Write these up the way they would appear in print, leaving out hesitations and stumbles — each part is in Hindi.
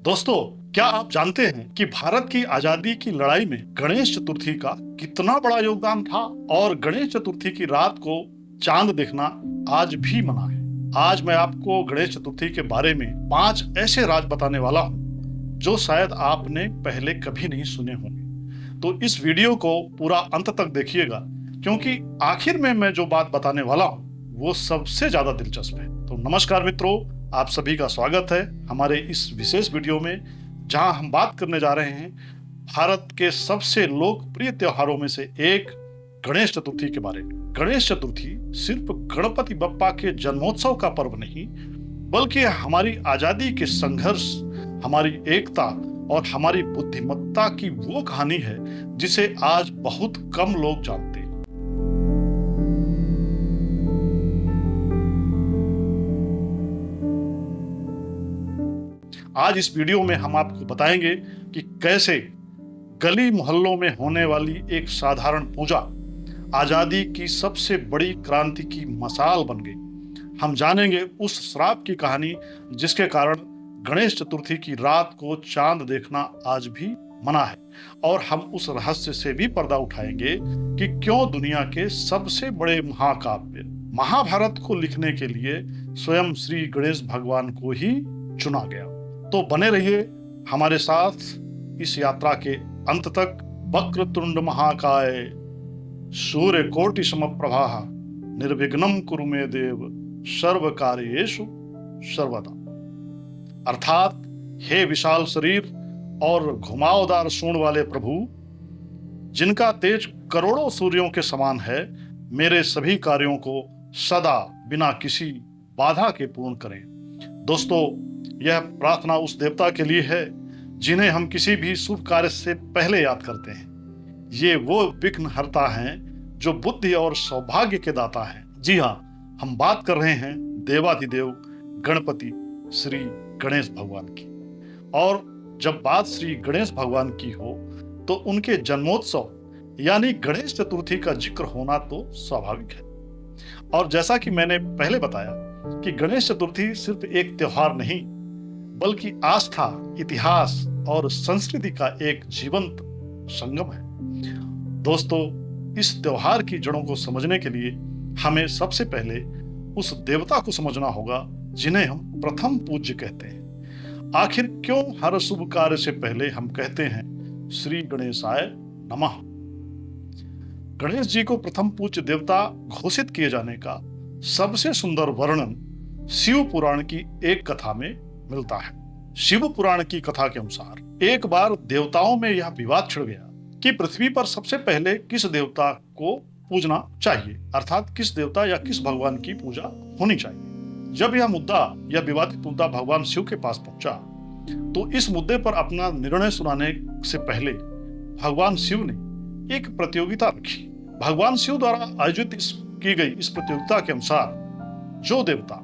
दोस्तों, क्या आप जानते हैं कि भारत की आजादी की लड़ाई में गणेश चतुर्थी का कितना बड़ा योगदान था? और गणेश चतुर्थी की रात को चांद देखना आज भी मना है। आज मैं आपको गणेश चतुर्थी के बारे में 5 ऐसे राज बताने वाला हूँ जो शायद आपने पहले कभी नहीं सुने होंगे। तो इस वीडियो को पूरा अंत तक देखिएगा, क्योंकि आखिर में मैं जो बात बताने वाला हूँ वो सबसे ज्यादा दिलचस्प है। तो नमस्कार मित्रों, आप सभी का स्वागत है हमारे इस विशेष वीडियो में, जहां हम बात करने जा रहे हैं भारत के सबसे लोकप्रिय त्योहारों में से एक गणेश चतुर्थी के बारे में। गणेश चतुर्थी सिर्फ गणपति बप्पा के जन्मोत्सव का पर्व नहीं, बल्कि हमारी आजादी के संघर्ष, हमारी एकता और हमारी बुद्धिमत्ता की वो कहानी है जिसे आज बहुत कम लोग जानते हैं। आज इस वीडियो में हम आपको बताएंगे कि कैसे गली मोहल्लों में होने वाली एक साधारण पूजा आजादी की सबसे बड़ी क्रांति की मशाल बन गई। हम जानेंगे उस श्राप की कहानी जिसके कारण गणेश चतुर्थी की रात को चांद देखना आज भी मना है, और हम उस रहस्य से भी पर्दा उठाएंगे कि क्यों दुनिया के सबसे बड़े महाकाव्य महाभारत को लिखने के लिए स्वयं श्री गणेश भगवान को ही चुना गया। तो बने रहिए हमारे साथ इस यात्रा के अंत तक। वक्रतुंड महाकाय, सूर्य कोटि समप्रभा, निर्विघ्नं कुरु मे देव, सर्व कार्येषु सर्वदा। अर्थात, हे विशाल शरीर और घुमावदार सूंड वाले प्रभु, जिनका तेज करोड़ों सूर्यों के समान है, मेरे सभी कार्यों को सदा बिना किसी बाधा के पूर्ण करें। दोस्तों, यह प्रार्थना उस देवता के लिए है जिन्हें हम किसी भी शुभ कार्य से पहले याद करते हैं। ये वो विघ्न हरता हैं जो बुद्धि और सौभाग्य के दाता हैं। जी हाँ, हम बात कर रहे हैं देवाधिदेव गणपति श्री गणेश भगवान की। और जब बात श्री गणेश भगवान की हो तो उनके जन्मोत्सव यानी गणेश चतुर्थी का जिक्र होना तो स्वाभाविक है। और जैसा कि मैंने पहले बताया कि गणेश चतुर्थी सिर्फ एक त्योहार नहीं, बल्कि आस्था, इतिहास और संस्कृति का एक जीवंत संगम है। दोस्तों, इस त्योहार की जड़ों को समझने के लिए हमें सबसे पहले उस देवता को समझना होगा जिन्हें हम प्रथम पूज्य कहते हैं। आखिर क्यों हर शुभ कार्य से पहले हम कहते हैं श्री गणेशाय नमः? गणेश जी को प्रथम पूज्य देवता घोषित किए जाने का सबसे सुंदर वर्णन शिव पुराण की एक कथा में मिलता है। शिव पुराण की कथा के अनुसार एक बार देवताओं में यह विवाद छिड़ गया कि पृथ्वी पर सबसे पहले किस देवता को पूजना चाहिए, अर्थात किस देवता या किस भगवान की पूजा होनी चाहिए। जब यह मुद्दा या विवादित मुद्दा भगवान शिव के पास पहुंचा तो इस मुद्दे पर अपना निर्णय सुनाने से पहले भगवान शिव ने एक प्रतियोगिता रखी। भगवान शिव द्वारा आयोजित की गई इस प्रतियोगिता के अनुसार जो देवता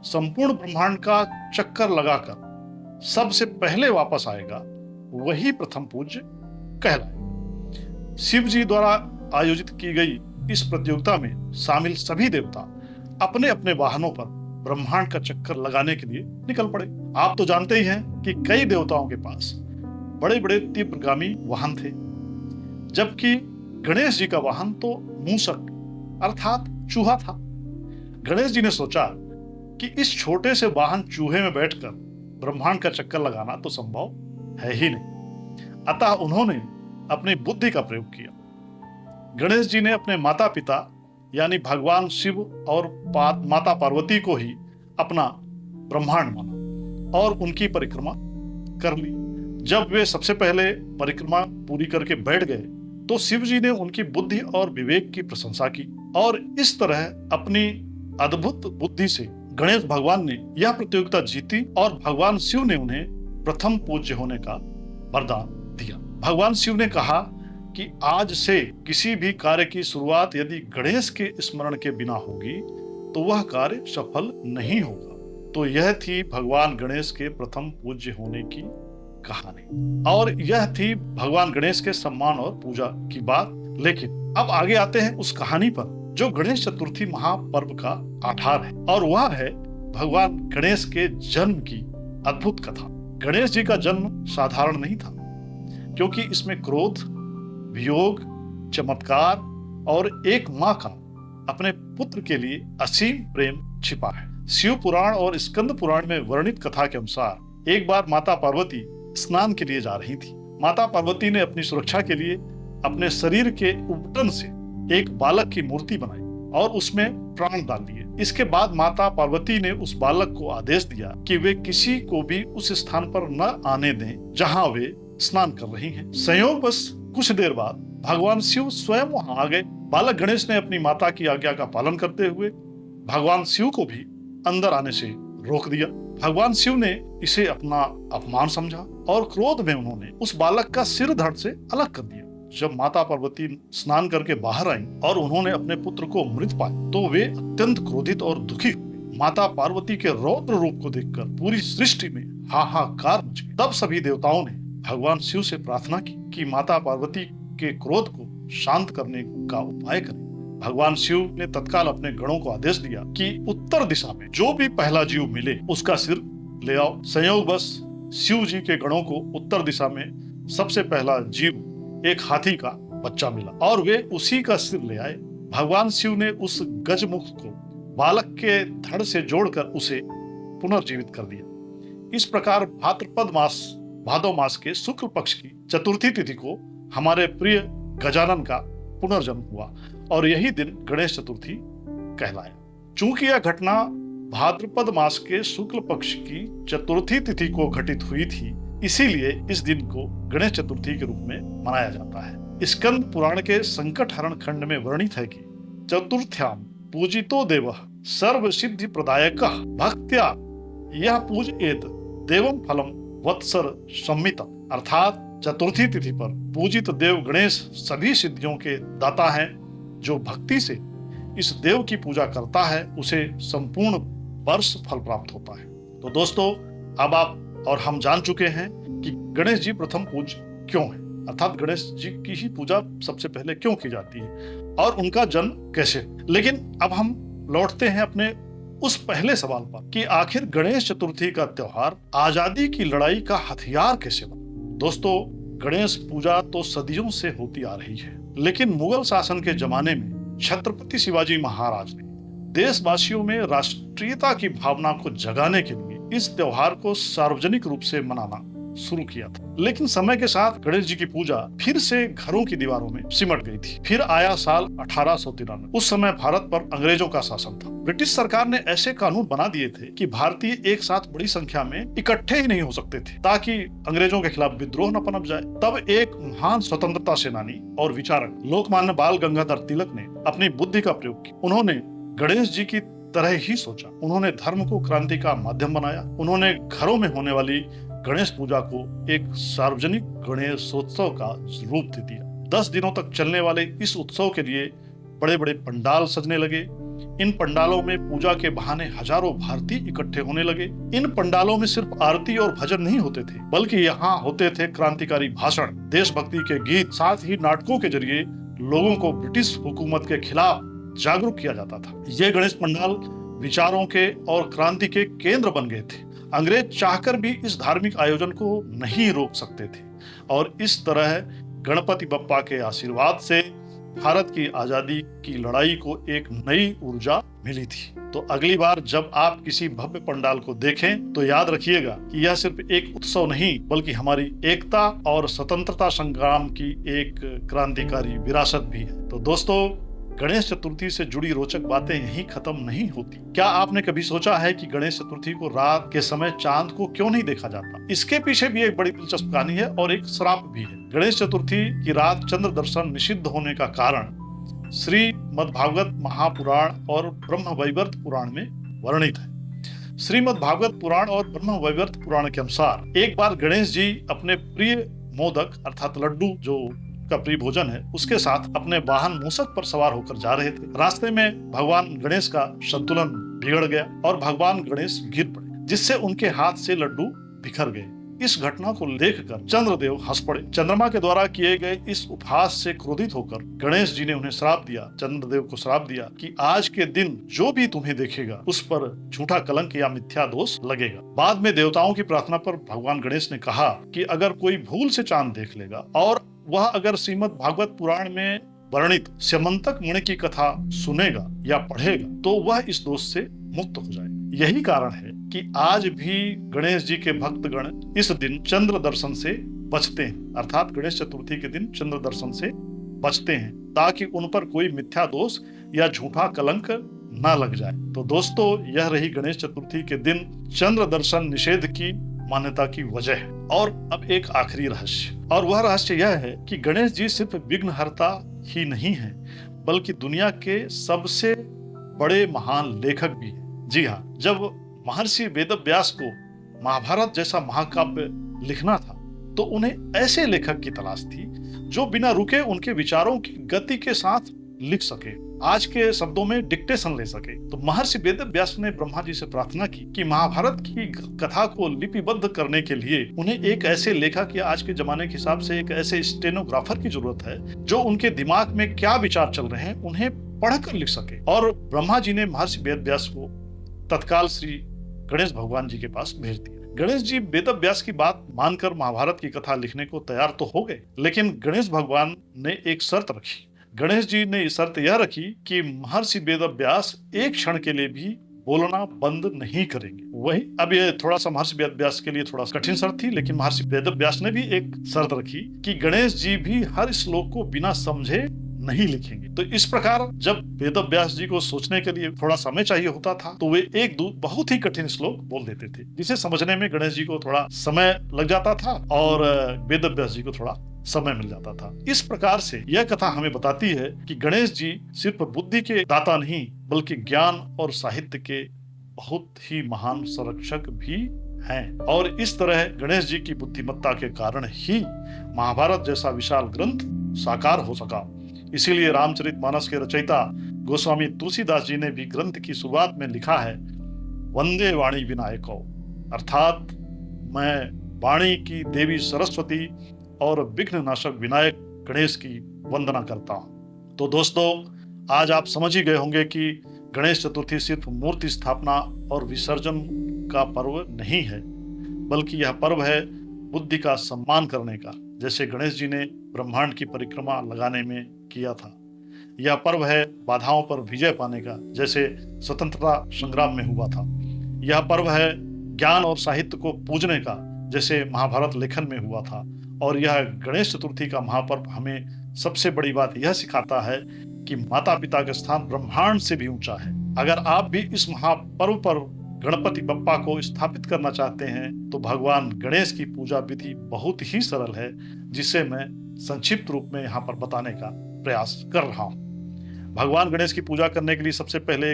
संपूर्ण ब्रह्मांड का चक्कर लगाकर सबसे पहले वापस आएगा वही प्रथम पूज्य कहलाएगा। शिव जी द्वारा आयोजित की गई इस प्रतियोगिता में शामिल सभी देवता अपने अपने वाहनों पर ब्रह्मांड का चक्कर लगाने के लिए निकल पड़े। आप तो जानते ही हैं कि कई देवताओं के पास बड़े बड़े तीव्रगामी वाहन थे, जबकि गणेश जी का वाहन तो मूषक अर्थात चूहा था। गणेश जी ने सोचा कि इस छोटे से वाहन चूहे में बैठकर ब्रह्मांड का चक्कर लगाना तो संभव है ही नहीं। अतः उन्होंने अपनी बुद्धि का प्रयोग किया। गणेश जी ने अपने माता पिता यानी भगवान शिव और माता पार्वती को ही अपना ब्रह्मांड माना और उनकी परिक्रमा कर ली। जब वे सबसे पहले परिक्रमा पूरी करके बैठ गए तो शिव जी ने उनकी बुद्धि और विवेक की प्रशंसा की, और इस तरह अपनी अद्भुत बुद्धि से गणेश भगवान ने यह प्रतियोगिता जीती और भगवान शिव ने उन्हें प्रथम पूज्य होने का वरदान दिया। भगवान शिव ने कहा कि आज से किसी भी कार्य की शुरुआत यदि गणेश के स्मरण के बिना होगी तो वह कार्य सफल नहीं होगा। तो यह थी भगवान गणेश के प्रथम पूज्य होने की कहानी, और यह थी भगवान गणेश के सम्मान और पूजा की बात। लेकिन अब आगे आते हैं उस कहानी पर जो गणेश चतुर्थी महापर्व का आधार है, और वह है भगवान गणेश के जन्म की अद्भुत कथा। गणेश जी का जन्म साधारण नहीं था, क्योंकि इसमें क्रोध, वियोग, चमत्कार और एक मां का अपने पुत्र के लिए असीम प्रेम छिपा है। शिव पुराण और स्कंद पुराण में वर्णित कथा के अनुसार एक बार माता पार्वती स्नान के लिए जा रही थी। माता पार्वती ने अपनी सुरक्षा के लिए अपने शरीर के उपटन से एक बालक की मूर्ति बनाई और उसमें प्राण डाल दिए। इसके बाद माता पार्वती ने उस बालक को आदेश दिया कि वे किसी को भी उस स्थान पर न आने दें जहां वे स्नान कर रही हैं। संयोगवश कुछ देर बाद भगवान शिव स्वयं वहां आ गए। बालक गणेश ने अपनी माता की आज्ञा का पालन करते हुए भगवान शिव को भी अंदर आने से रोक दिया। भगवान शिव ने इसे अपना अपमान समझा और क्रोध में उन्होंने उस बालक का सिर धड़ से अलग कर दिया। जब माता पार्वती स्नान करके बाहर आई और उन्होंने अपने पुत्र को मृत पाया तो वे अत्यंत क्रोधित और दुखी हुए। माता पार्वती के रौद्र रूप को देखकर पूरी सृष्टि में हाहाकार मच गई। तब सभी देवताओं ने भगवान शिव से प्रार्थना की कि माता पार्वती के क्रोध को शांत करने का उपाय करें। भगवान शिव ने तत्काल अपने गणों को आदेश दिया कि उत्तर दिशा में जो भी पहला जीव मिले उसका सिर ले आओ। संयोगवश शिव जी के गणों को उत्तर दिशा में सबसे पहला जीव एक हाथी का बच्चा मिला और वे उसी का सिर ले आए। भगवान शिव ने उस गजमुख को बालक के धड़ से जोड़कर उसे पुनर्जीवित कर दिया। इस प्रकार भाद्रपद मास के शुक्ल पक्ष की चतुर्थी तिथि को हमारे प्रिय गजानन का पुनर्जन्म हुआ और यही दिन गणेश चतुर्थी कहलाया। चूंकि यह घटना भाद्रपद मास के शुक्ल पक्ष की चतुर्थी तिथि को घटित हुई थी, इसीलिए इस दिन को गणेश चतुर्थी के रूप में मनाया जाता है। स्कंद पुराण के संकट हरण खंड में वर्णित है कि चतुर्थ्याम पूजितो देवः सर्व सिद्धि प्रदायकः भक्त्या यह पूजयेत देवं फलम वत्सर संमितम्, अर्थात चतुर्थी तिथि पर पूजित देव गणेश सभी सिद्धियों के दाता हैं। जो भक्ति से इस देव की पूजा करता है उसे संपूर्ण वर्ष फल प्राप्त होता है। तो दोस्तों, अब आप और हम जान चुके हैं कि गणेश जी प्रथम पूज्य क्यों है, अर्थात गणेश जी की ही पूजा सबसे पहले क्यों की जाती है और उनका जन्म कैसे। लेकिन अब हम लौटते हैं अपने उस पहले सवाल पर कि आखिर गणेश चतुर्थी का त्योहार आजादी की लड़ाई का हथियार कैसे बना। दोस्तों, गणेश पूजा तो सदियों से होती आ रही है, लेकिन मुगल शासन के जमाने में छत्रपति शिवाजी महाराज ने देशवासियों में राष्ट्रीयता की भावना को जगाने के लिए इस त्योहार को सार्वजनिक रूप से मनाना शुरू किया था। लेकिन समय के साथ गणेश जी की पूजा फिर से घरों की दीवारों में सिमट गई थी। फिर आया साल 1893। उस समय भारत पर अंग्रेजों का शासन था। ब्रिटिश सरकार ने ऐसे कानून बना दिए थे कि भारतीय एक साथ बड़ी संख्या में इकट्ठे ही नहीं हो सकते थे ताकि अंग्रेजों के खिलाफ विद्रोह न पनप जाए। तब एक महान स्वतंत्रता सेनानी और विचारक लोकमान्य बाल गंगाधर तिलक ने अपनी बुद्धि का प्रयोग किया। उन्होंने गणेश जी की तरह ही सोचा। उन्होंने धर्म को क्रांति का माध्यम बनाया। उन्होंने घरों में होने वाली गणेश पूजा को एक सार्वजनिक गणेशोत्सव का रूप दे दिया। 10 दिनों तक चलने वाले इस उत्सव के लिए बड़े बड़े पंडाल सजने लगे। इन पंडालों में पूजा के बहाने हजारों भारतीय इकट्ठे होने लगे। इन पंडालों में सिर्फ आरती और भजन नहीं होते थे, बल्कि यहाँ होते थे क्रांतिकारी भाषण, देशभक्ति के गीत, साथ ही नाटकों के जरिए लोगों को ब्रिटिश हुकूमत के खिलाफ जागरूक किया जाता था। ये गणेश पंडाल विचारों के और क्रांति के केंद्र बन गए थे। अंग्रेज चाहकर भी इस धार्मिक आयोजन को नहीं रोक सकते थे और इस तरह गणपति बप्पा के आशीर्वाद से भारत की आजादी की लड़ाई को एक नई ऊर्जा मिली थी। तो अगली बार जब आप किसी भव्य पंडाल को देखें तो याद रखिएगा कि यह सिर्फ एक उत्सव नहीं बल्कि हमारी एकता और स्वतंत्रता संग्राम की एक क्रांतिकारी विरासत भी है। तो दोस्तों, गणेश चतुर्थी से जुड़ी रोचक बातें यहीं खत्म नहीं होती। क्या आपने कभी सोचा है कि गणेश चतुर्थी को रात के समय चांद को क्यों नहीं देखा जाता? इसके पीछे भी एक बड़ी दिलचस्प कहानी है और एक श्राप भी है। गणेश चतुर्थी की रात चंद्र दर्शन निषिद्ध होने का कारण श्रीमद्भागवत महापुराण और ब्रह्मवैवर्त पुराण में वर्णित है। श्रीमद्भागवत पुराण और ब्रह्मवैवर्त पुराण के अनुसार एक बार गणेश जी अपने प्रिय मोदक अर्थात लड्डू जो का प्रिय भोजन है उसके साथ अपने वाहन मूषक पर सवार होकर जा रहे थे। रास्ते में भगवान गणेश का संतुलन बिगड़ गया और भगवान गणेश गिर पड़े, जिससे उनके हाथ से लड्डू बिखर गए। इस घटना को देखकर चंद्रदेव हंस पड़े। चंद्रमा के द्वारा किए गए इस उपहास से क्रोधित होकर गणेश जी ने उन्हें श्राप दिया, चंद्रदेव को श्राप दिया कि आज के दिन जो भी तुम्हें देखेगा उस पर झूठा कलंक या मिथ्या दोष लगेगा। बाद में देवताओं की प्रार्थना पर भगवान गणेश ने कहा कि अगर कोई भूल से चांद देख लेगा और वह अगर श्रीमद् भागवत पुराण में वर्णित स्यमंतक मणि की कथा सुनेगा या पढ़ेगा तो वह इस दोष से मुक्त हो जाएगा। यही कारण है कि आज भी गणेश जी के भक्तगण इस दिन चंद्र दर्शन से बचते हैं, अर्थात गणेश चतुर्थी के दिन चंद्र दर्शन से बचते हैं ताकि उन पर कोई मिथ्या दोष या झूठा कलंक न लग जाए। तो दोस्तों, यह रही गणेश चतुर्थी के दिन चंद्र दर्शन निषेध की मान्यता की वजह है। और अब एक आखिरी रहस्य, और वह रहस्य यह है कि गणेश जी सिर्फ विघ्नहर्ता ही नहीं है बल्कि दुनिया के सबसे बड़े महान लेखक भी हैं। जी हाँ, जब महर्षि वेदव्यास को महाभारत जैसा महाकाव्य लिखना था तो उन्हें ऐसे लेखक की तलाश थी जो बिना रुके उनके विचारों की गति के साथ लिख सके, आज के शब्दों में डिक्टेशन ले सके। तो महर्षि वेदव्यास ने ब्रह्मा जी से प्रार्थना की कि महाभारत की कथा को लिपिबद्ध करने के लिए उन्हें एक ऐसे लेखक या आज के जमाने के हिसाब से एक ऐसे स्टेनोग्राफर की जरूरत है जो उनके दिमाग में क्या विचार चल रहे हैं उन्हें पढ़कर लिख सके। और ब्रह्मा जी ने महर्षि वेदव्यास को तत्काल श्री गणेश भगवान जी के पास भेज दिया। गणेश जी वेदव्यास की बात मानकर महाभारत की कथा लिखने को तैयार तो हो गए, लेकिन गणेश भगवान ने एक शर्त रखी। गणेश जी ने शर्त यह रखी कि महर्षि वेदव्यास एक क्षण के लिए भी बोलना बंद नहीं करेंगे। वही अब ये थोड़ा सा महर्षि वेदव्यास के लिए थोड़ा कठिन शर्त थी, लेकिन महर्षि वेदव्यास ने भी एक शर्त रखी कि गणेश जी भी हर श्लोक को बिना समझे नहीं लिखेंगे। तो इस प्रकार जब वेदव्यास जी को सोचने के लिए थोड़ा समय चाहिए होता था तो वे एक बहुत ही कठिन श्लोक बोल देते थे, जिसे समझने में गणेश जी को थोड़ा समय लग जाता था और वेदव्यास जी को थोड़ा समय मिल जाता था। इस प्रकार से यह कथा हमें बताती है कि गणेश जी सिर्फ बुद्धि के दाता नहीं बल्कि ज्ञान और साहित्य के बहुत ही महान संरक्षक भी हैं। और इस तरह गणेश जी की बुद्धिमत्ता के कारण ही महाभारत जैसा विशाल ग्रंथ साकार हो सका। इसीलिए रामचरितमानस के रचयिता गोस्वामी तुलसीदास जी ने भी ग्रंथ की शुरुआत में लिखा है, वंदे वाणी विनायको, अर्थात मैं वाणी की देवी सरस्वती और विघ्न नाशक विनायक गणेश की वंदना करता हूं। तो दोस्तों, आज आप समझ ही गए होंगे कि गणेश चतुर्थी सिर्फ मूर्ति स्थापना और विसर्जन का पर्व नहीं है, बल्कि यह पर्व है बुद्धि का सम्मान करने का, जैसे गणेश जी ने ब्रह्मांड की परिक्रमा लगाने में किया था। यह पर्व है बाधाओं पर विजय पाने का, जैसे स्वतंत्रता संग्राम में हुआ था। यह पर्व है ज्ञान और साहित्य को पूजने का, जैसे महाभारत लेखन में हुआ था। और यह गणेश चतुर्थी का महापर्व हमें सबसे बड़ी बात यह सिखाता है कि माता पिता का स्थान ब्रह्मांड से भी ऊंचा है। अगर आप भी इस महापर्व पर गणपति बप्पा को स्थापित करना चाहते हैं तो भगवान गणेश की पूजा विधि बहुत ही सरल है, जिसे मैं संक्षिप्त रूप में यहाँ पर बताने का प्रयास कर रहा हूँ। भगवान गणेश की पूजा करने के लिए सबसे पहले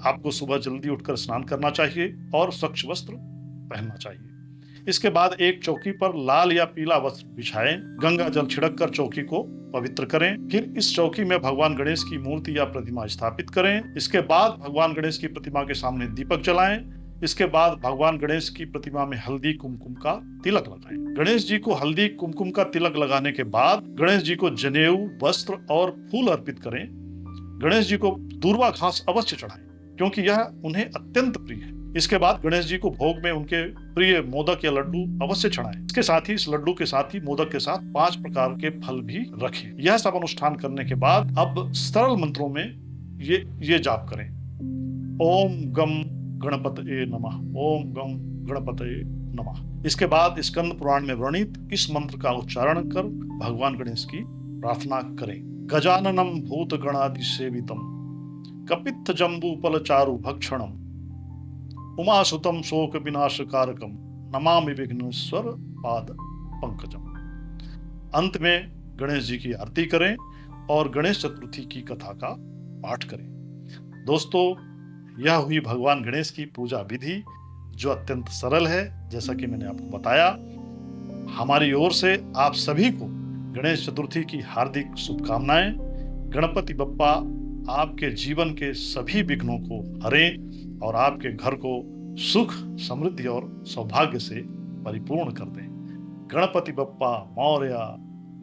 आपको सुबह जल्दी उठकर स्नान करना चाहिए और स्वच्छ वस्त्र पहनना चाहिए। इसके बाद एक चौकी पर लाल या पीला वस्त्र बिछाएं, गंगा जल छिड़क कर चौकी को पवित्र करें। फिर इस चौकी में भगवान गणेश की मूर्ति या प्रतिमा स्थापित करें। इसके बाद भगवान गणेश की प्रतिमा के सामने दीपक जलाएं। इसके बाद भगवान गणेश की प्रतिमा में हल्दी कुमकुम का तिलक लगाएं। गणेश जी को हल्दी कुमकुम का तिलक लगाने के बाद गणेश जी को जनेऊ, वस्त्र और फूल अर्पित करें। गणेश जी को दूर्वा घास अवश्य चढ़ाएं, क्योंकि यह उन्हें अत्यंत प्रिय है। इसके बाद गणेश जी को भोग में उनके प्रिय मोदक या लड्डू अवश्य चढ़ाएं। इसके साथ ही इस लड्डू के साथ ही मोदक के साथ 5 प्रकार के फल भी रखें। यह सब अनुष्ठान करने के बाद अब सरल मंत्रों में ये जाप करें, ओम गम गणपतये नमः, ओम गम गणपतये नमः। इसके बाद स्कंद पुराण में वर्णित इस मंत्र का उच्चारण कर भगवान गणेश की प्रार्थना करें। गजाननम भूत गणादि सेवितम कपित्थ जम्बूफल चारु भक्षणम उमासुतम शोक विनाश कारकम नमामि विघ्नेश्वर पाद पंकजम। अंत में गणेश जी की आरती करें और गणेश चतुर्थी की कथा का पाठ करें। दोस्तों, यह हुई भगवान गणेश की पूजा विधि, जो अत्यंत सरल है, जैसा कि मैंने आपको बताया। हमारी ओर से आप सभी को गणेश चतुर्थी की हार्दिक शुभकामनाएं। गणपति बप्पा आपके जीवन के सभी विघ्नों को हरें और आपके घर को सुख, समृद्धि और सौभाग्य से परिपूर्ण कर दें। गणपति बप्पा मौर्य,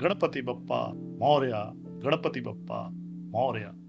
गणपति बप्पा मौर्य, गणपति बप्पा मौर्य।